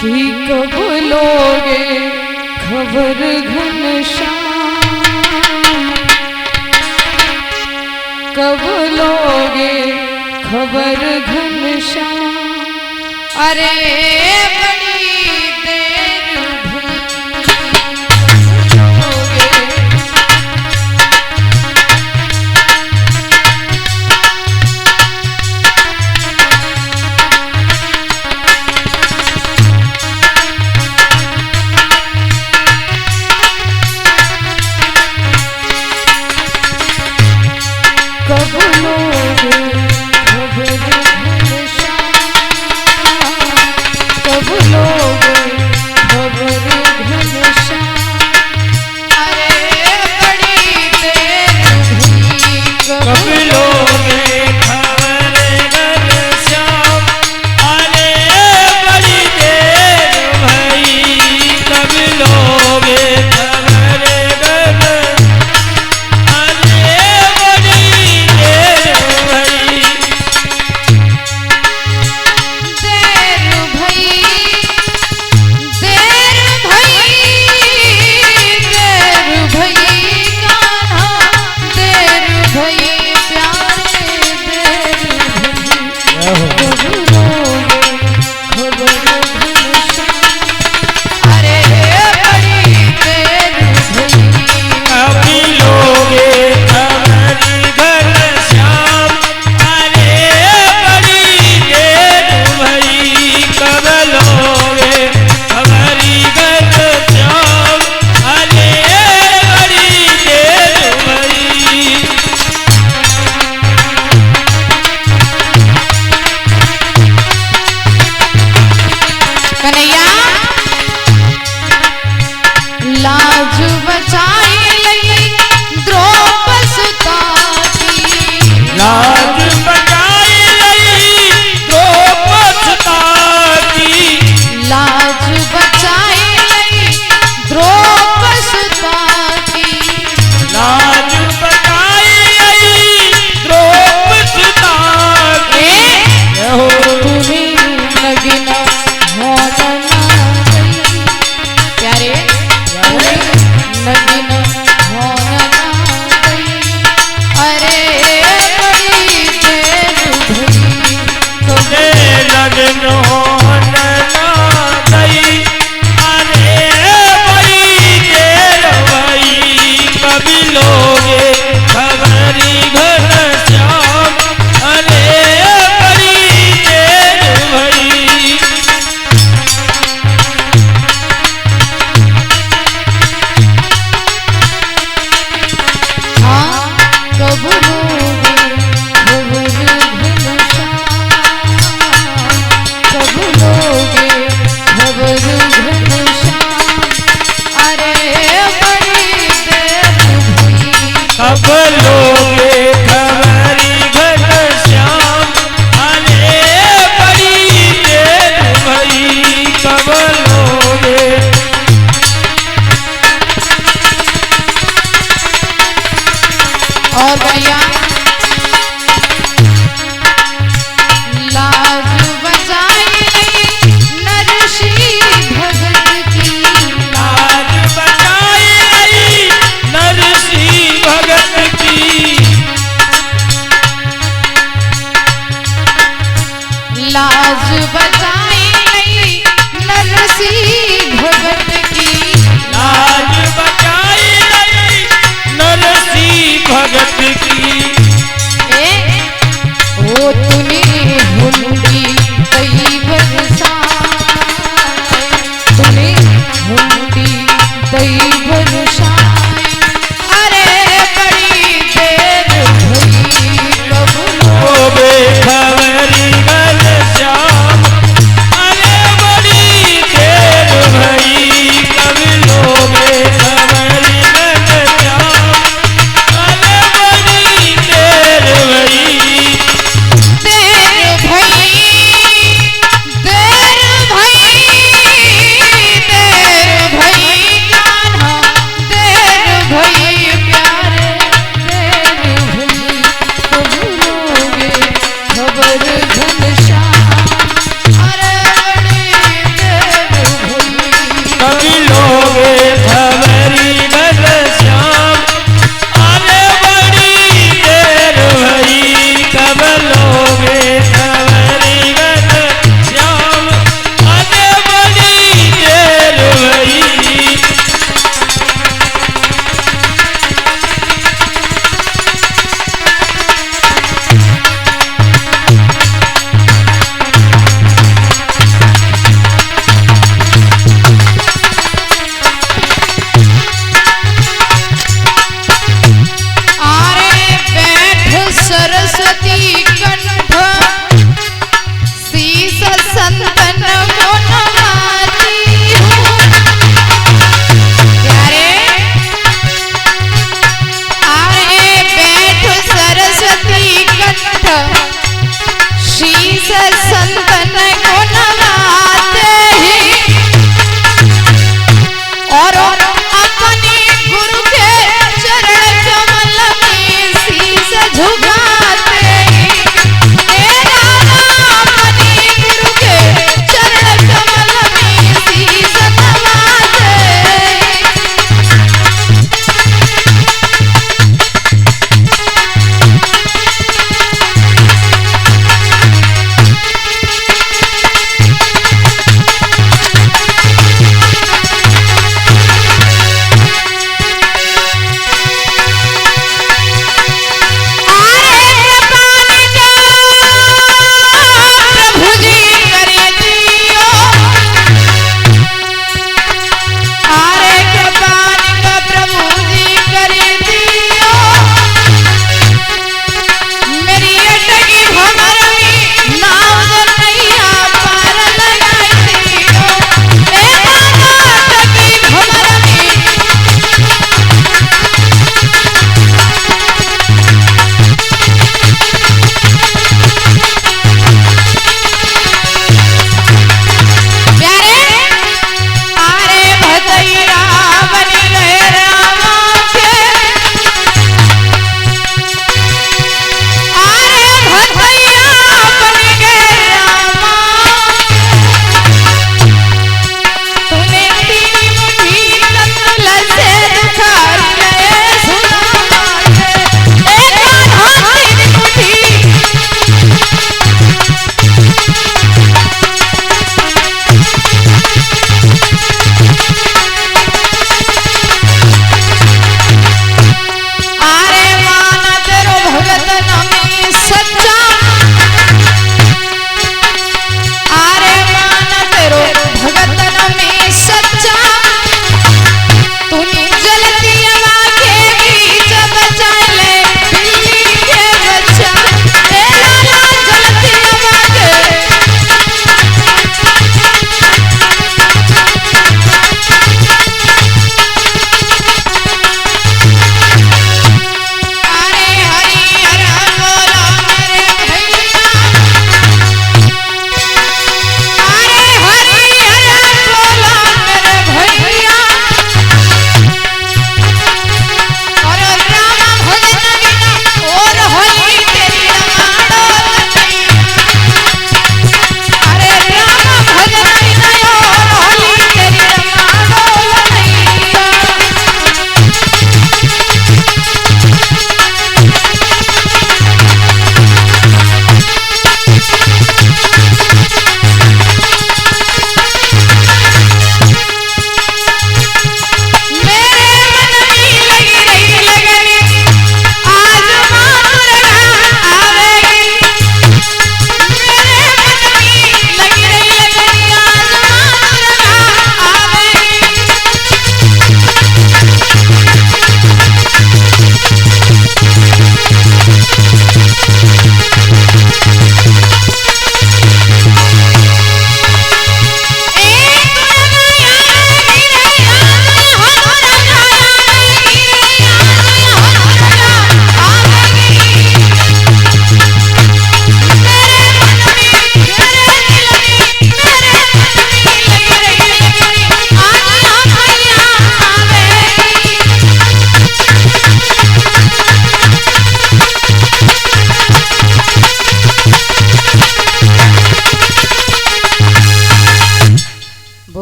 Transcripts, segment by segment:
कि कब लोगे खबर घनश्याम, कब लोगे खबर घनश्याम। अरे बड़ी देर भूलोगे, कब लोगे खबर घनश्याम, कब लोगे खबर घनश्याम। अरे बड़ी देर हुई कब लोगे खबर घनश्याम। अरे बड़ी देर भई कब लोगे खबर घनश्याम। अरे बड़ी देर भई, देर भई, देर भई, देर भई कान्हा, देर भई प्यारे, देर भई। कब लोगे खबर घनश्याम। अरे बड़ी देर भई, कब लोगे खबर घनश्याम। अरे बड़ी देर भई कब लोगे खबर घनश्याम। अरे बड़ी देर भई, कन्हैया लाज बचाई लई द्रौपदी सुता की, लाज बचाई लई द्रौपदी की। लाज बचाई लई द्रौपदी सुता की। लाज बचाई लई द्रौपदी की। हो तुम्हें नगिन होन ना गई, प्यारे तुम्हें नगिन होन ना गई। अरे बड़ी देर भई कब लगन होन ना गई। अरे बड़ी देर भई कब लोगे खबर घनश्याम। अरे बड़ी देर भई, हाँ कब लोगे खबर घनश्याम, कब लोगे खबर घनश्याम। अरे बड़ी देर हुई कब लोगे खबर घनश्याम। अरे बड़ी देर भई कब लोगे। और बढ़िया लाज बचाई लई नरसी भगत की, लाज बचाई लई नरसिंह भगत की। लाज बचाई लई नरसी भगत की। लाज बचाई लई नरसिंह भगत की। ए ओ तूने हुंडी कई बरसाए, तूने हुंडी कई बरसाए। अरे बड़ी देर भई कब लोगे खबर घनश्याम। अरे बड़ी देर भई कब लोगे खबर घनश्याम। अरे बड़ी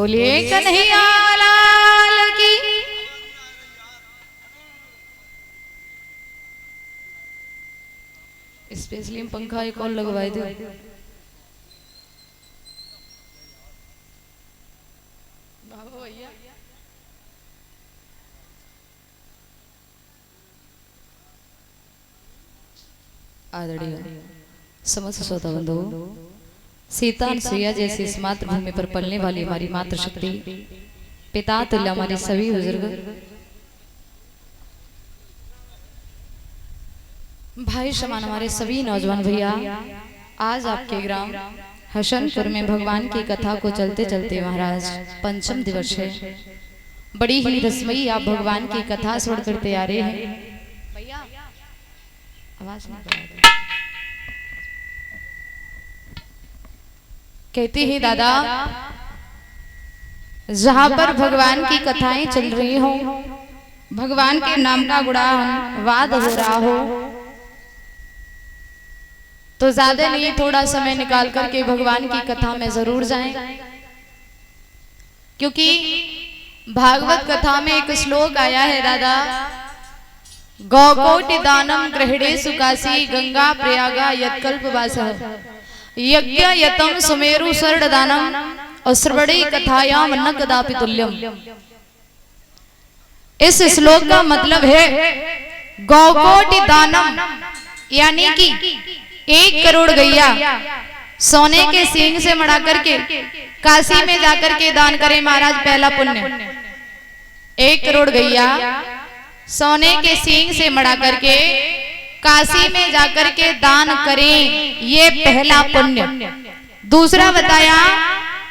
बोलिए कन्हैया लाल की। स्पेशली पंखा एक और लगवाए दो। आदरणीय समस्त श्रोता बंधु, सीता अनुसुईया जैसी इस मातृभूमि पर पलने वाली हमारी मातृशक्ति, पिता तुल्य हमारे सभी बुजुर्ग भाई समान हमारे सभी नौजवान भैया, आज आपके ग्राम हसनपुर में भगवान की कथा को चलते चलते महाराज पंचम दिवस है। बड़ी ही रसमयी आप भगवान की कथा सुन करते आ रहे हैं। भैया आवाज नहीं, कहती है दादा, जहां पर भगवान की कथाएं चल रही हो, भगवान के नाम का गुणान वाद हो रहा हो, तो ज्यादा नहीं थोड़ा समय निकाल करके भगवान की कथा में जरूर जाएं, क्योंकि भागवत कथा में एक श्लोक आया है दादा, गौकोटि दानम ग्रहणेषु काशी गंगा प्रयागा यत्कल्पवासः यज्ञ यतम सुमेरु सर्ड दानम और श्रवणे कथायाम न कदापि तुल्यम। इस श्लोक का मतलब है गौकोटि दानम, यानी कि 1 करोड़ गैया सोने के सींग से मड़ा करके काशी में जाकर के दान करें महाराज, पहला पुण्य। 1 करोड़ गैया सोने के सींग से मड़ा करके काशी में जाकर के दान करें, ये पहला पुण्य। दूसरा बताया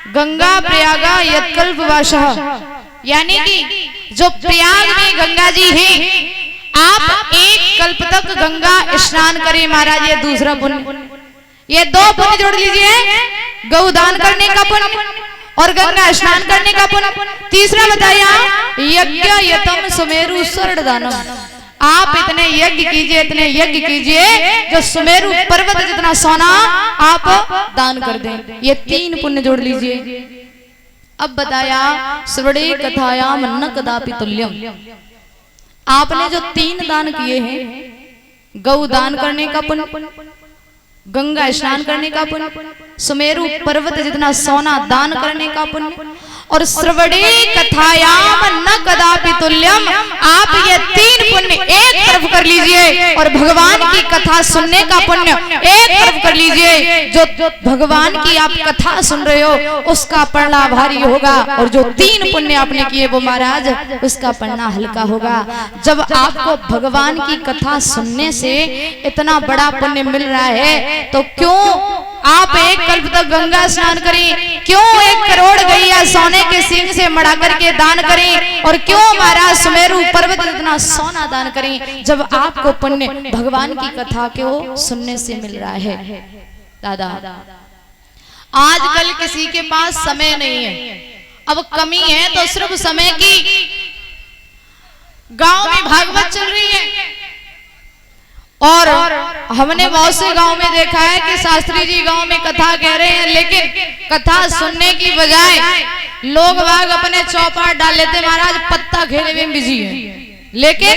गंगा प्रयागा यत्कल्पवासः, यानी कि जो प्रयाग में गंगा जी हैं, आप 1 कल्प तक गंगा स्नान करें महाराज, ये दूसरा पुण्य। ये 2 पुण्य जोड़ लीजिए, गौदान करने का पुण्य और गंगा स्नान करने का पुण्य। तीसरा बताया यज्ञ यतम सुमेरु स्वर्ण दानम, आप इतने यज्ञ कीजिए, इतने यज्ञ कीजिए जो सुमेरु पर्वत जितना सोना आप दान कर दें, ये 3 पुण्य जोड़ लीजिए। अब बताया श्रवणे कथायाम न कदापि तुल्यम, आपने जो 3 दान किए हैं, गौ दान करने का पुण्य, गंगा स्नान करने का पुण्य, सुमेरु पर्वत जितना सोना दान करने का पुण्य और श्रवणे कथायाम न कदापि तुल्यम, आप ये 3 पुण्य एक तरफ कर लीजिए और भगवान की कथा सुनने का पुण्य एक तरफ कर लीजिए। जो भगवान की आप कथा सुन रहे हो उसका पढ़ना भारी होगा, और जो 3 पुण्य आपने किए वो महाराज उसका पढ़ना हल्का होगा। जब आपको भगवान की कथा सुनने से इतना बड़ा पुण्य मिल रहा है, तो क्यों आप 1 कल्प तक गंगा स्नान करें, क्यों 1 करोड़ गैया सोने के सींग से मड़ा करके दान करें, और क्यों महाराज सुमेरु पर्वत इतना सोना दान करें, जब आपको पुण्य भगवान की कथा को सुनने से मिल रहा है। दादा आजकल किसी के पास समय नहीं है, अब कमी है तो सिर्फ समय की। गांव में भागवत चल रही है और हमने बहुत से गांव में देखा है कि शास्त्री जी गांव में कथा कह रहे हैं, लेकिन कथा सुनने की बजाय लोग बाग अपने चौपाट डाल लेते महाराज, पत्ता खेलने में बिजी है। लेकिन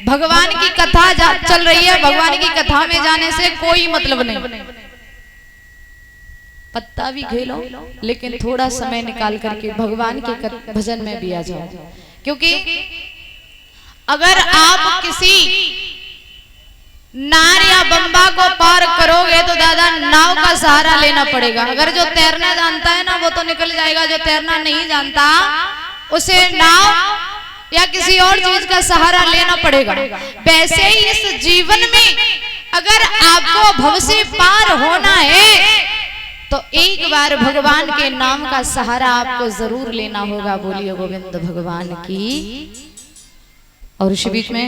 भगवान की कथा चल रही है, भगवान की कथा में जाने से कोई मतलब नहीं। पत्ता भी खेलो लेकिन थोड़ा समय निकाल करके भगवान के भजन में भी आ जाओ, क्योंकि अगर आप किसी नार या बम्बा को पार करोगे तो दादा नाव का सहारा लेना पड़ेगा। अगर जो तैरना जानता है ना वो तो निकल जाएगा, जो तैरना नहीं जानता उसे नाव या किसी और चीज का सहारा लेना पड़ेगा। वैसे ही इस जीवन में अगर आपको भव से पार होना है तो एक बार भगवान के नाम का सहारा आपको जरूर लेना होगा। बोलिए गोविंद भगवान की। और इसी बीच में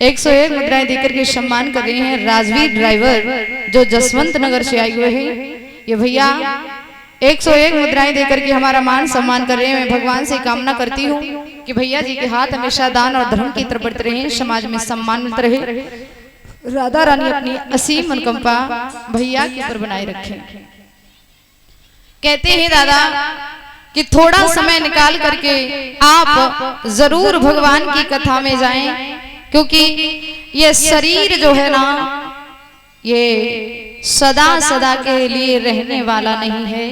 101 मुद्राएं देकर के सम्मान कर रहे हैं राजवीर ड्राइवर जो जसवंत नगर से आए हुए हैं। ये भैया 101 मुद्राएं देकर के हमारा मान सम्मान कर रहे हैं। मैं भगवान से कामना करती हूँ कि भैया जी के हाथ हमेशा दान और धर्म की तरफ बढ़ते रहे, समाज में सम्मान मिलता रहे, राधा रानी अपनी असीम अनुकंपा भैया के ऊपर बनाए रखें। कहते हैं दादा कि थोड़ा समय निकाल करके आप जरूर भगवान की कथा में जाएं, क्योंकि ये शरीर जो है ना ये सदा सदा के लिए रहने वाला नहीं है।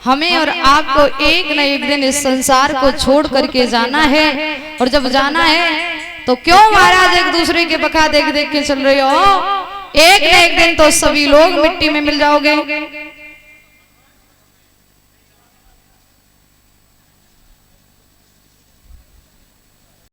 हमें और आपको एक न एक दिन इस संसार को छोड़ करके जाना है, और जब जाना है तो क्यों महाराज एक दूसरे के बखा देख देख के चल रहे हो? एक न एक दिन तो सभी लोग मिट्टी में मिल जाओगे।